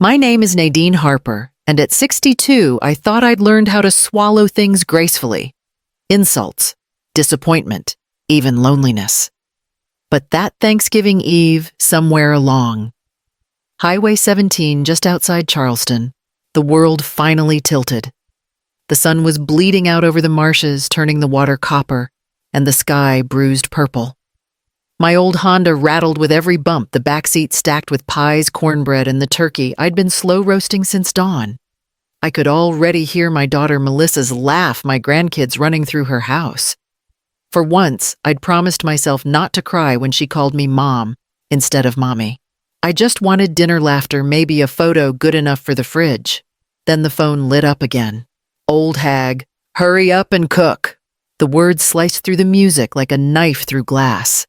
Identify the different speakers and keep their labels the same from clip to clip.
Speaker 1: My name is Nadine Harper, and at 62, I thought I'd learned how to swallow things gracefully. Insults, disappointment, even loneliness. But that Thanksgiving Eve, somewhere along, Highway 17 just outside Charleston, the world finally tilted. The sun was bleeding out over the marshes, turning the water copper, and the sky bruised purple. My old Honda rattled with every bump, the backseat stacked with pies, cornbread, and the turkey I'd been slow roasting since dawn. I could already hear my daughter Melissa's laugh, my grandkids running through her house. For once, I'd promised myself not to cry when she called me Mom instead of Mommy. I just wanted dinner laughter, maybe a photo good enough for the fridge. Then the phone lit up again. Old hag, hurry up and cook. The words sliced through the music like a knife through glass.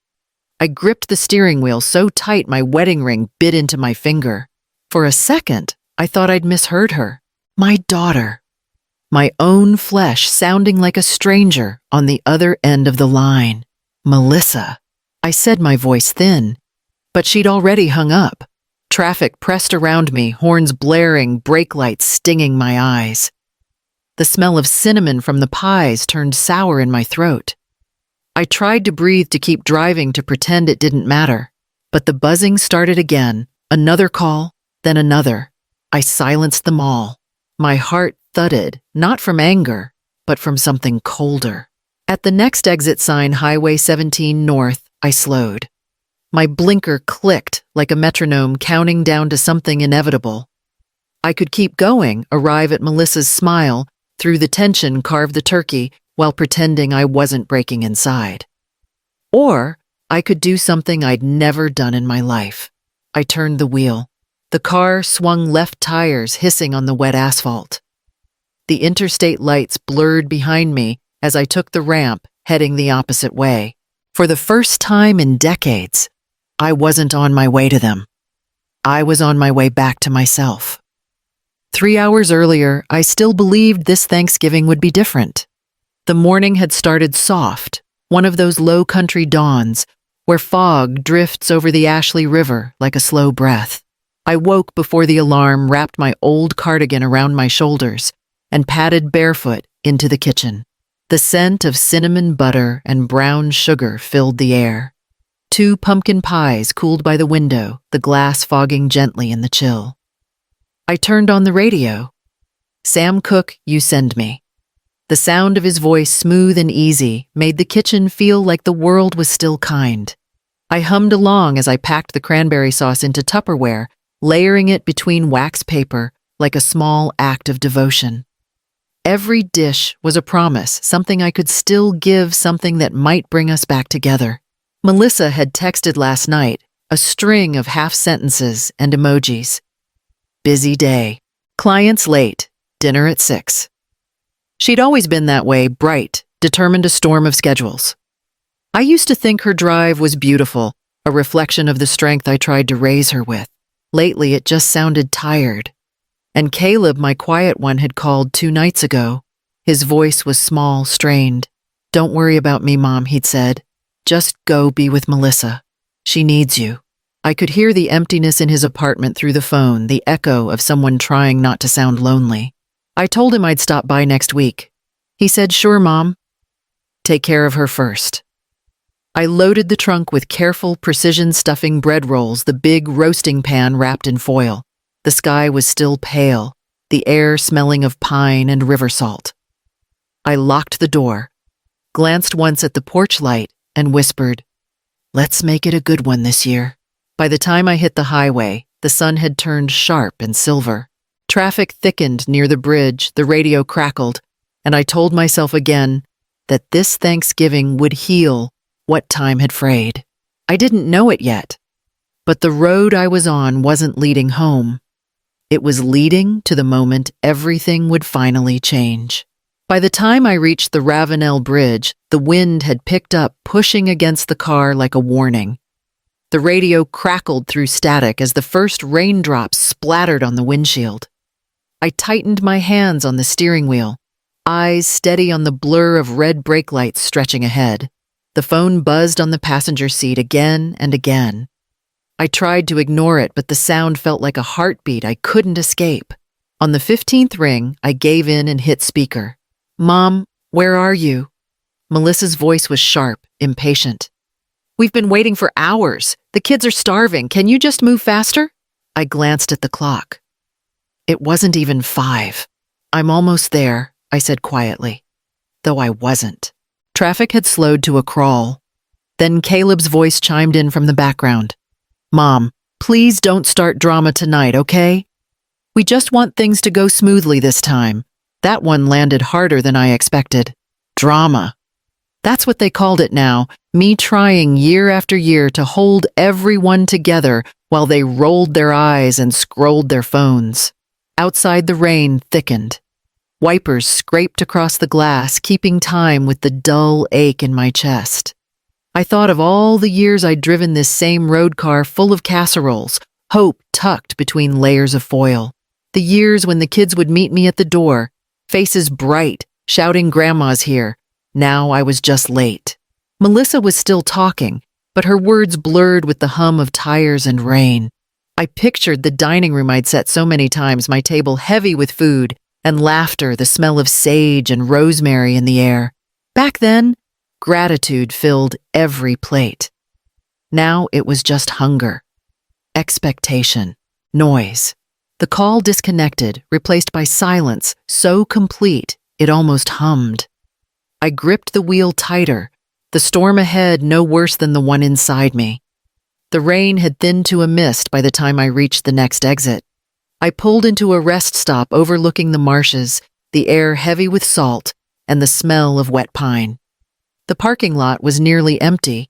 Speaker 1: I gripped the steering wheel so tight my wedding ring bit into my finger. For a second, I thought I'd misheard her. My daughter. My own flesh sounding like a stranger on the other end of the line. Melissa. I said, my voice thin. But she'd already hung up. Traffic pressed around me, horns blaring, brake lights stinging my eyes. The smell of cinnamon from the pies turned sour in my throat. I tried to breathe, to keep driving, to pretend it didn't matter. But the buzzing started again. Another call, then another. I silenced them all. My heart thudded, not from anger, but from something colder. At the next exit sign, Highway 17 North, I slowed. My blinker clicked like a metronome, counting down to something inevitable. I could keep going, arrive at Melissa's smile, through the tension carve the turkey, while pretending I wasn't breaking inside. Or I could do something I'd never done in my life. I turned the wheel. The car swung left, tires hissing on the wet asphalt. The interstate lights blurred behind me as I took the ramp, heading the opposite way. For the first time in decades, I wasn't on my way to them. I was on my way back to myself. 3 hours earlier, I still believed this Thanksgiving would be different. The morning had started soft, one of those low country dawns where fog drifts over the Ashley River like a slow breath. I woke before the alarm, wrapped my old cardigan around my shoulders, and padded barefoot into the kitchen. The scent of cinnamon butter and brown sugar filled the air. 2 pumpkin pies cooled by the window, the glass fogging gently in the chill. I turned on the radio. Sam Cooke, You Send Me. The sound of his voice, smooth and easy, made the kitchen feel like the world was still kind. I hummed along as I packed the cranberry sauce into Tupperware, layering it between wax paper like a small act of devotion. Every dish was a promise, something I could still give, something that might bring us back together. Melissa had texted last night, a string of half sentences and emojis. Busy day. Clients late. Dinner at 6. She'd always been that way, bright, determined to storm of schedules. I used to think her drive was beautiful, a reflection of the strength I tried to raise her with. Lately, it just sounded tired. And Caleb, my quiet one, had called 2 nights ago. His voice was small, strained. Don't worry about me, Mom, he'd said. Just go be with Melissa. She needs you. I could hear the emptiness in his apartment through the phone, the echo of someone trying not to sound lonely. I told him I'd stop by next week. He said, sure, Mom. Take care of her first. I loaded the trunk with careful precision stuffing bread rolls, the big roasting pan wrapped in foil. The sky was still pale, the air smelling of pine and river salt. I locked the door, glanced once at the porch light, and whispered, let's make it a good one this year. By the time I hit the highway, the sun had turned sharp and silver. Traffic thickened near the bridge, the radio crackled, and I told myself again that this Thanksgiving would heal what time had frayed. I didn't know it yet, but the road I was on wasn't leading home. It was leading to the moment everything would finally change. By the time I reached the Ravenel Bridge, the wind had picked up, pushing against the car like a warning. The radio crackled through static as the first raindrops splattered on the windshield. I tightened my hands on the steering wheel, eyes steady on the blur of red brake lights stretching ahead. The phone buzzed on the passenger seat again and again. I tried to ignore it, but the sound felt like a heartbeat I couldn't escape. On the 15th ring, I gave in and hit speaker. "Mom, where are you?" Melissa's voice was sharp, impatient. "We've been waiting for hours. The kids are starving. Can you just move faster?" I glanced at the clock. It wasn't even 5. "I'm almost there," I said quietly, though I wasn't. Traffic had slowed to a crawl. Then Caleb's voice chimed in from the background. "Mom, please don't start drama tonight, okay? We just want things to go smoothly this time." That one landed harder than I expected. Drama. That's what they called it now, me trying year after year to hold everyone together while they rolled their eyes and scrolled their phones. Outside, the rain thickened. Wipers scraped across the glass, keeping time with the dull ache in my chest. I thought of all the years I'd driven this same road car full of casseroles, hope tucked between layers of foil. The years when the kids would meet me at the door, faces bright, shouting "Grandma's here." Now I was just late. Melissa was still talking, but her words blurred with the hum of tires and rain. I pictured the dining room I'd set so many times, my table heavy with food and laughter, the smell of sage and rosemary in the air. Back then, gratitude filled every plate. Now it was just hunger, expectation, noise. The call disconnected, replaced by silence so complete it almost hummed. I gripped the wheel tighter, the storm ahead no worse than the one inside me. The rain had thinned to a mist by the time I reached the next exit. I pulled into a rest stop overlooking the marshes, the air heavy with salt and the smell of wet pine. The parking lot was nearly empty,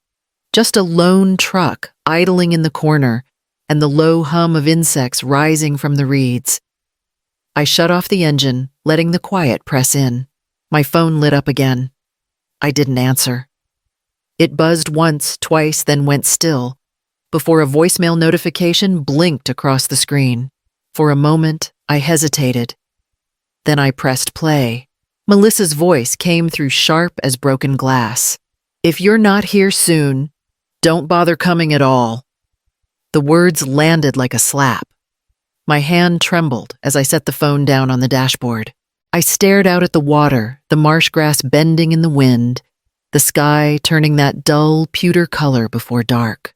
Speaker 1: just a lone truck idling in the corner and the low hum of insects rising from the reeds. I shut off the engine, letting the quiet press in. My phone lit up again. I didn't answer. It buzzed once, twice, then went still, before a voicemail notification blinked across the screen. For a moment, I hesitated. Then I pressed play. Melissa's voice came through sharp as broken glass. "If you're not here soon, don't bother coming at all." The words landed like a slap. My hand trembled as I set the phone down on the dashboard. I stared out at the water, the marsh grass bending in the wind, the sky turning that dull pewter color before dark.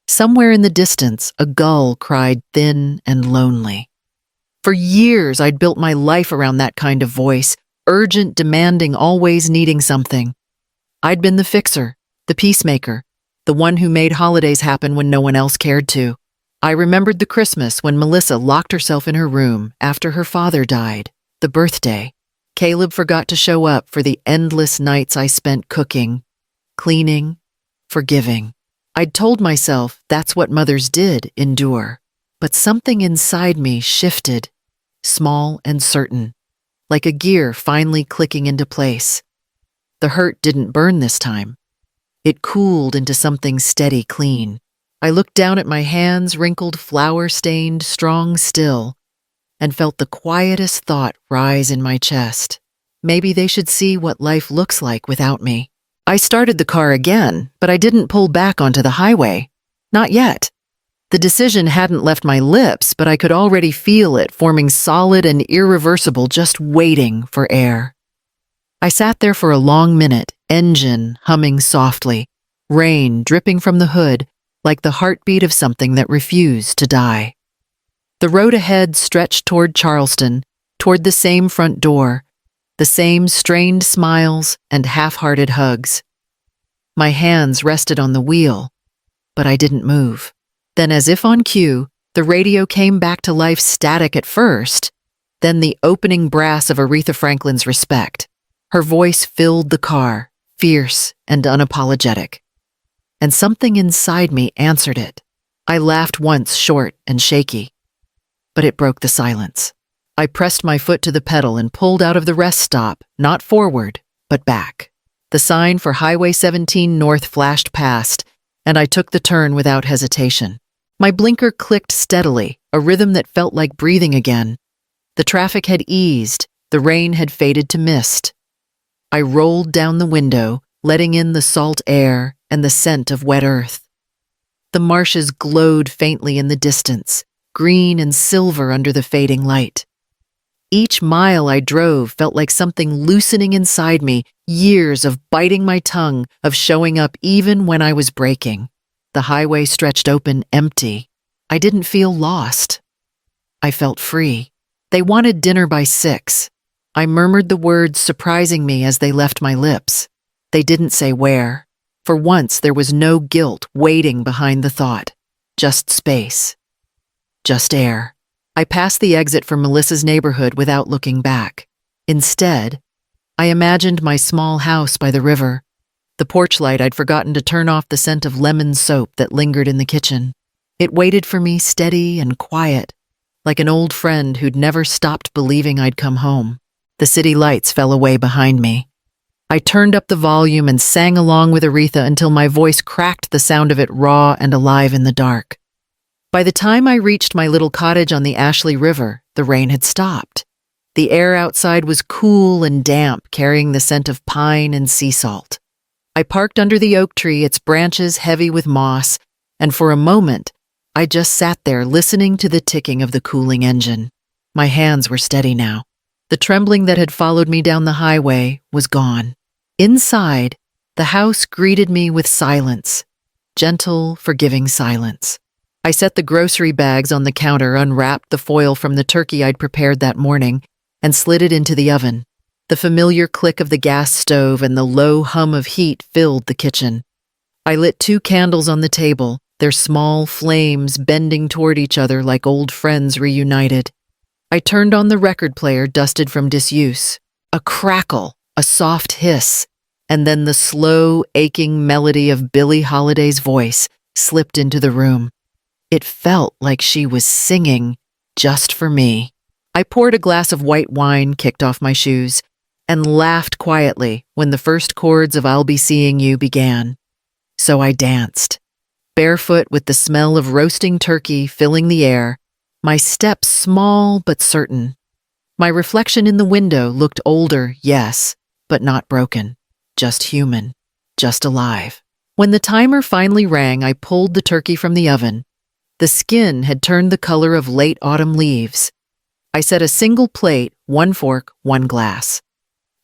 Speaker 1: Somewhere in the distance, a gull cried thin and lonely. For years, I'd built my life around that kind of voice, urgent, demanding, always needing something. I'd been the fixer, the peacemaker, the one who made holidays happen when no one else cared to. I remembered the Christmas when Melissa locked herself in her room after her father died, the birthday. Caleb forgot to show up for the endless nights I spent cooking, cleaning, forgiving. I'd told myself that's what mothers did, endure. But something inside me shifted, small and certain, like a gear finally clicking into place. The hurt didn't burn this time. It cooled into something steady, clean. I looked down at my hands, wrinkled, flour-stained, strong still, and felt the quietest thought rise in my chest. Maybe they should see what life looks like without me. I started the car again, but I didn't pull back onto the highway. Not yet. The decision hadn't left my lips, but I could already feel it forming solid and irreversible, just waiting for air. I sat there for a long minute, engine humming softly, rain dripping from the hood, like the heartbeat of something that refused to die. The road ahead stretched toward Charleston, toward the same front door, the same strained smiles and half-hearted hugs. My hands rested on the wheel, but I didn't move. Then, as if on cue, the radio came back to life, static at first, then the opening brass of Aretha Franklin's Respect. Her voice filled the car, fierce and unapologetic. And something inside me answered it. I laughed once, short and shaky, but it broke the silence. I pressed my foot to the pedal and pulled out of the rest stop, not forward, but back. The sign for Highway 17 North flashed past, and I took the turn without hesitation. My blinker clicked steadily, a rhythm that felt like breathing again. The traffic had eased, the rain had faded to mist. I rolled down the window, letting in the salt air and the scent of wet earth. The marshes glowed faintly in the distance, green and silver under the fading light. Each mile I drove felt like something loosening inside me, years of biting my tongue, of showing up even when I was breaking. The highway stretched open, empty. I didn't feel lost. I felt free. They wanted dinner by 6. I murmured the words surprising me as they left my lips. They didn't say where. For once, there was no guilt waiting behind the thought. Just space. Just air. I passed the exit for Melissa's neighborhood without looking back. Instead, I imagined my small house by the river. The porch light I'd forgotten to turn off the scent of lemon soap that lingered in the kitchen. It waited for me steady and quiet, like an old friend who'd never stopped believing I'd come home. The city lights fell away behind me. I turned up the volume and sang along with Aretha until my voice cracked the sound of it raw and alive in the dark. By the time I reached my little cottage on the Ashley River, the rain had stopped. The air outside was cool and damp, carrying the scent of pine and sea salt. I parked under the oak tree, its branches heavy with moss, and for a moment, I just sat there listening to the ticking of the cooling engine. My hands were steady now. The trembling that had followed me down the highway was gone. Inside, the house greeted me with silence, gentle, forgiving silence. I set the grocery bags on the counter, unwrapped the foil from the turkey I'd prepared that morning, and slid it into the oven. The familiar click of the gas stove and the low hum of heat filled the kitchen. I lit 2 candles on the table, their small flames bending toward each other like old friends reunited. I turned on the record player dusted from disuse. A crackle, a soft hiss, and then the slow, aching melody of Billie Holiday's voice slipped into the room. It felt like she was singing just for me. I poured a glass of white wine, kicked off my shoes, and laughed quietly when the first chords of I'll Be Seeing You began. So I danced, barefoot with the smell of roasting turkey filling the air, my steps small but certain. My reflection in the window looked older, yes, but not broken, just human, just alive. When the timer finally rang, I pulled the turkey from the oven. The skin had turned the color of late autumn leaves. I set a single plate, 1 fork, 1 glass.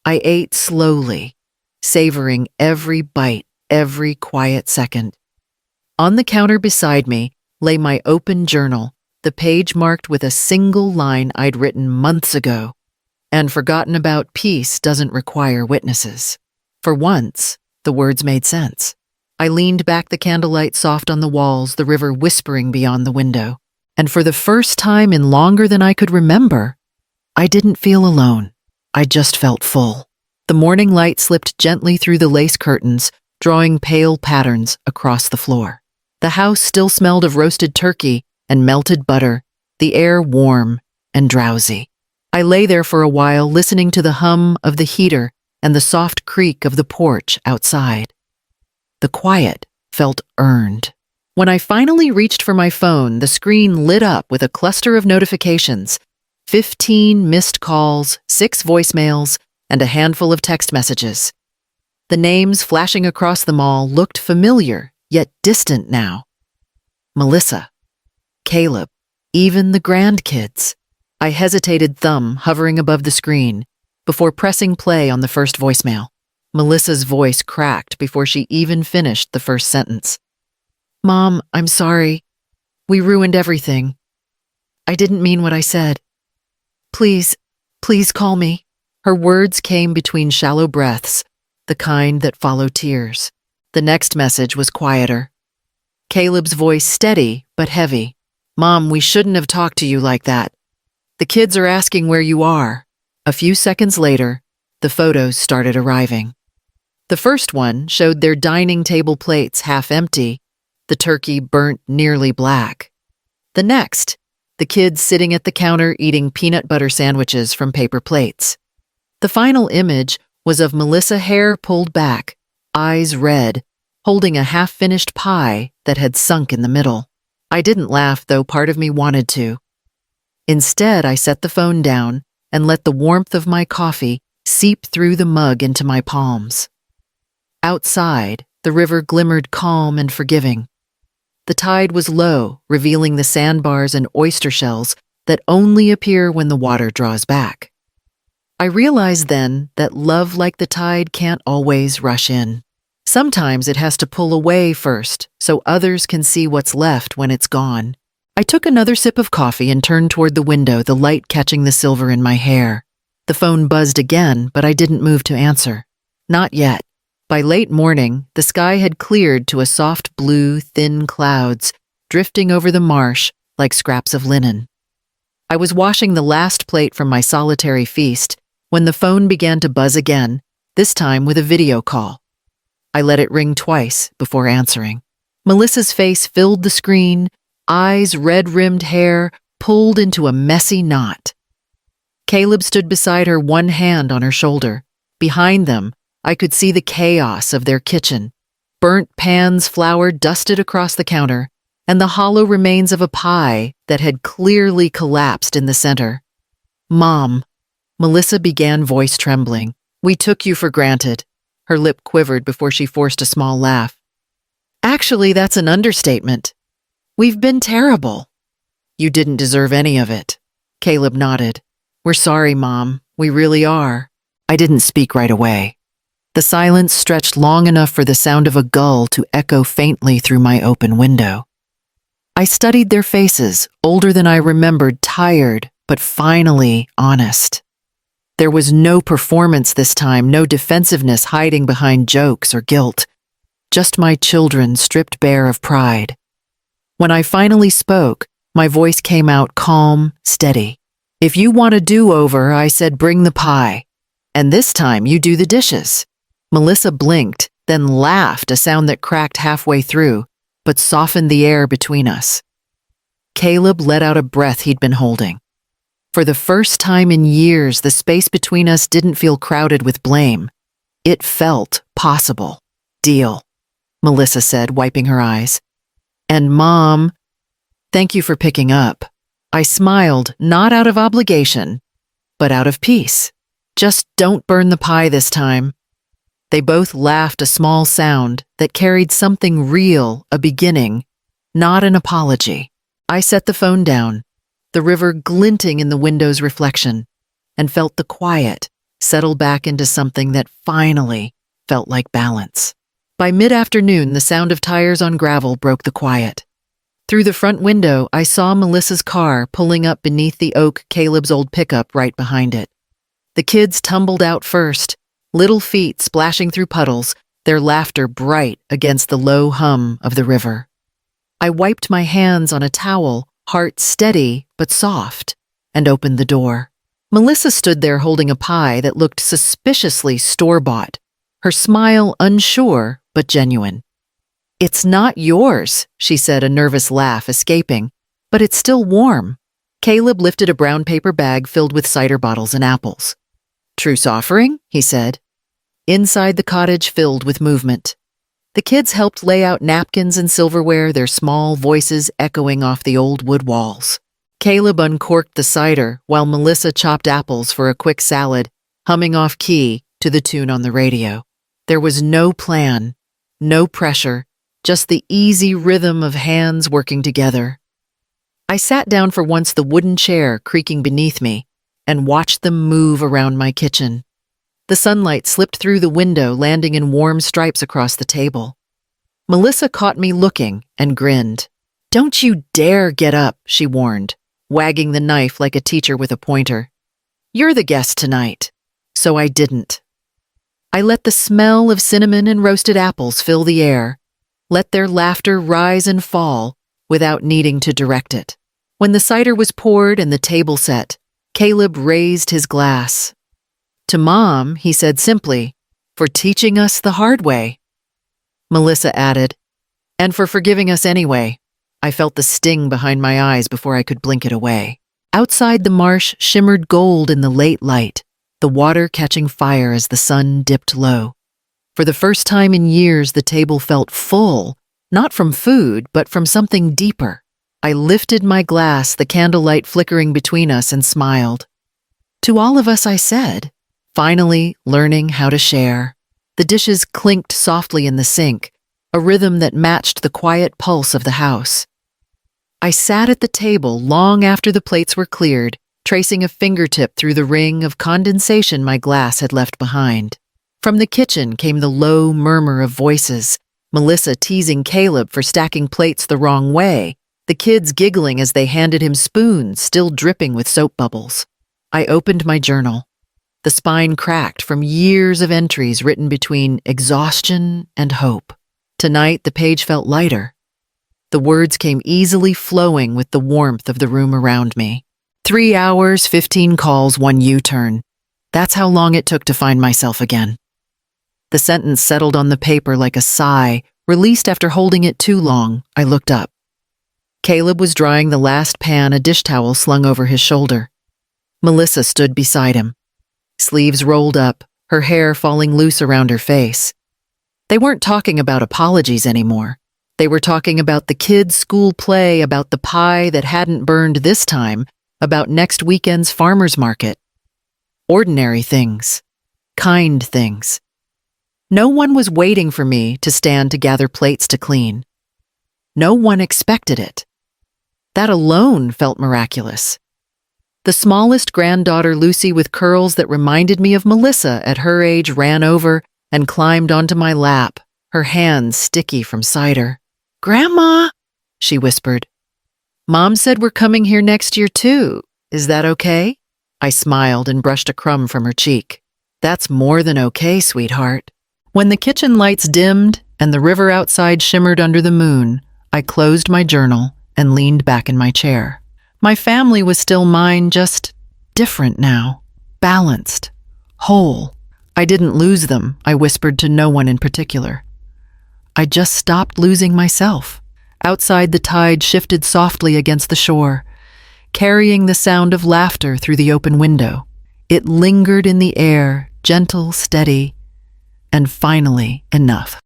Speaker 1: I ate slowly, savoring every bite, every quiet second. On the counter beside me lay my open journal, the page marked with a single line I'd written months ago. And forgotten about peace doesn't require witnesses. For once, the words made sense. I leaned back, the candlelight soft on the walls, the river whispering beyond the window. And for the first time in longer than I could remember, I didn't feel alone. I just felt full. The morning light slipped gently through the lace curtains, drawing pale patterns across the floor. The house still smelled of roasted turkey and melted butter, the air warm and drowsy. I lay there for a while, listening to the hum of the heater and the soft creak of the porch outside. The quiet felt earned. When I finally reached for my phone, the screen lit up with a cluster of notifications, 15 missed calls, 6 voicemails, and a handful of text messages. The names flashing across them all looked familiar, yet distant now. Melissa, Caleb, even the grandkids. I hesitated, thumb hovering above the screen, before pressing play on the first voicemail. Melissa's voice cracked before she even finished the first sentence. Mom, I'm sorry. We ruined everything. I didn't mean what I said. Please call me. Her words came between shallow breaths, the kind that follow tears. The next message was quieter. Caleb's voice steady but heavy. Mom, we shouldn't have talked to you like that. The kids are asking where you are. A few seconds later, the photos started arriving. The first one showed their dining table plates half empty, the turkey burnt nearly black. The next, the kids sitting at the counter eating peanut butter sandwiches from paper plates. The final image was of Melissa, hair pulled back, eyes red, holding a half-finished pie that had sunk in the middle. I didn't laugh, though part of me wanted to. Instead, I set the phone down and let the warmth of my coffee seep through the mug into my palms. Outside, the river glimmered calm and forgiving. The tide was low, revealing the sandbars and oyster shells that only appear when the water draws back. I realized then that love like the tide can't always rush in. Sometimes it has to pull away first, so others can see what's left when it's gone. I took another sip of coffee and turned toward the window, the light catching the silver in my hair. The phone buzzed again, but I didn't move to answer. Not yet. By late morning, the sky had cleared to a soft blue, thin clouds, drifting over the marsh like scraps of linen. I was washing the last plate from my solitary feast when the phone began to buzz again, this time with a video call. I let it ring twice before answering. Melissa's face filled the screen, eyes, red-rimmed hair pulled into a messy knot. Caleb stood beside her, one hand on her shoulder. Behind them, I could see the chaos of their kitchen. Burnt pans, flour dusted across the counter, and the hollow remains of a pie that had clearly collapsed in the center. "Mom," Melissa began, voice trembling. "We took you for granted." Her lip quivered before she forced a small laugh. "Actually, that's an understatement. We've been terrible." "You didn't deserve any of it." Caleb nodded. "We're sorry, Mom. We really are." I didn't speak right away. The silence stretched long enough for the sound of a gull to echo faintly through my open window. I studied their faces, older than I remembered, tired, but finally honest. There was no performance this time, no defensiveness hiding behind jokes or guilt. Just my children stripped bare of pride. When I finally spoke, my voice came out calm, steady. "If you want a do-over," I said, "bring the pie. And this time you do the dishes." Melissa blinked, then laughed, a sound that cracked halfway through, but softened the air between us. Caleb let out a breath he'd been holding. For the first time in years, the space between us didn't feel crowded with blame. It felt possible. "Deal," Melissa said, wiping her eyes. "And Mom, thank you for picking up." I smiled, not out of obligation, but out of peace. "Just don't burn the pie this time." They both laughed, a small sound that carried something real, a beginning, not an apology. I set the phone down, the river glinting in the window's reflection, and felt the quiet settle back into something that finally felt like balance. By mid-afternoon, the sound of tires on gravel broke the quiet. Through the front window, I saw Melissa's car pulling up beneath the oak, Caleb's old pickup right behind it. The kids tumbled out first, little feet splashing through puddles, their laughter bright against the low hum of the river. I wiped my hands on a towel, heart steady but soft, and opened the door. Melissa stood there holding a pie that looked suspiciously store-bought, her smile unsure but genuine. "It's not yours," she said, a nervous laugh escaping, "but it's still warm." Caleb lifted a brown paper bag filled with cider bottles and apples. "Truce offering," he said. Inside the cottage filled with movement. The kids helped lay out napkins and silverware, their small voices echoing off the old wood walls. Caleb uncorked the cider while Melissa chopped apples for a quick salad, humming off key to the tune on the radio. There was no plan, no pressure, just the easy rhythm of hands working together. I sat down for once, the wooden chair creaking beneath me, and watched them move around my kitchen. The sunlight slipped through the window, landing in warm stripes across the table. Melissa caught me looking and grinned. "Don't you dare get up," she warned, wagging the knife like a teacher with a pointer. "You're the guest tonight." So I didn't. I let the smell of cinnamon and roasted apples fill the air, let their laughter rise and fall without needing to direct it. When the cider was poured and the table set, Caleb raised his glass. "To Mom," he said simply, "for teaching us the hard way." Melissa added, "And for forgiving us anyway." I felt the sting behind my eyes before I could blink it away. Outside, the marsh shimmered gold in the late light, the water catching fire as the sun dipped low. For the first time in years, the table felt full, not from food, but from something deeper. I lifted my glass, the candlelight flickering between us, and smiled. "To all of us," I said, finally learning how to share. The dishes clinked softly in the sink, a rhythm that matched the quiet pulse of the house. I sat at the table long after the plates were cleared, tracing a fingertip through the ring of condensation my glass had left behind. From the kitchen came the low murmur of voices, Melissa teasing Caleb for stacking plates the wrong way, the kids giggling as they handed him spoons still dripping with soap bubbles. I opened my journal. The spine cracked from years of entries written between exhaustion and hope. Tonight, the page felt lighter. The words came easily flowing with the warmth of the room around me. 3 hours, 15 calls, 1 U-turn. That's how long it took to find myself again. The sentence settled on the paper like a sigh, released after holding it too long. I looked up. Caleb was drying the last pan, a dish towel slung over his shoulder. Melissa stood beside him. Sleeves rolled up, her hair falling loose around her face. They weren't talking about apologies anymore. They were talking about the kids' school play, about the pie that hadn't burned this time, about next weekend's farmer's market. Ordinary things. Kind things. No one was waiting for me to stand to gather plates to clean. No one expected it. That alone felt miraculous. The smallest granddaughter, Lucy, with curls that reminded me of Melissa at her age, ran over and climbed onto my lap, her hands sticky from cider. "Grandma," she whispered. "Mom said we're coming here next year too. Is that okay?" I smiled and brushed a crumb from her cheek. "That's more than okay, sweetheart." When the kitchen lights dimmed and the river outside shimmered under the moon, I closed my journal and leaned back in my chair. My family was still mine, just different now. Balanced. Whole. I didn't lose them, I whispered to no one in particular. I just stopped losing myself. Outside, the tide shifted softly against the shore, carrying the sound of laughter through the open window. It lingered in the air, gentle, steady, and finally enough.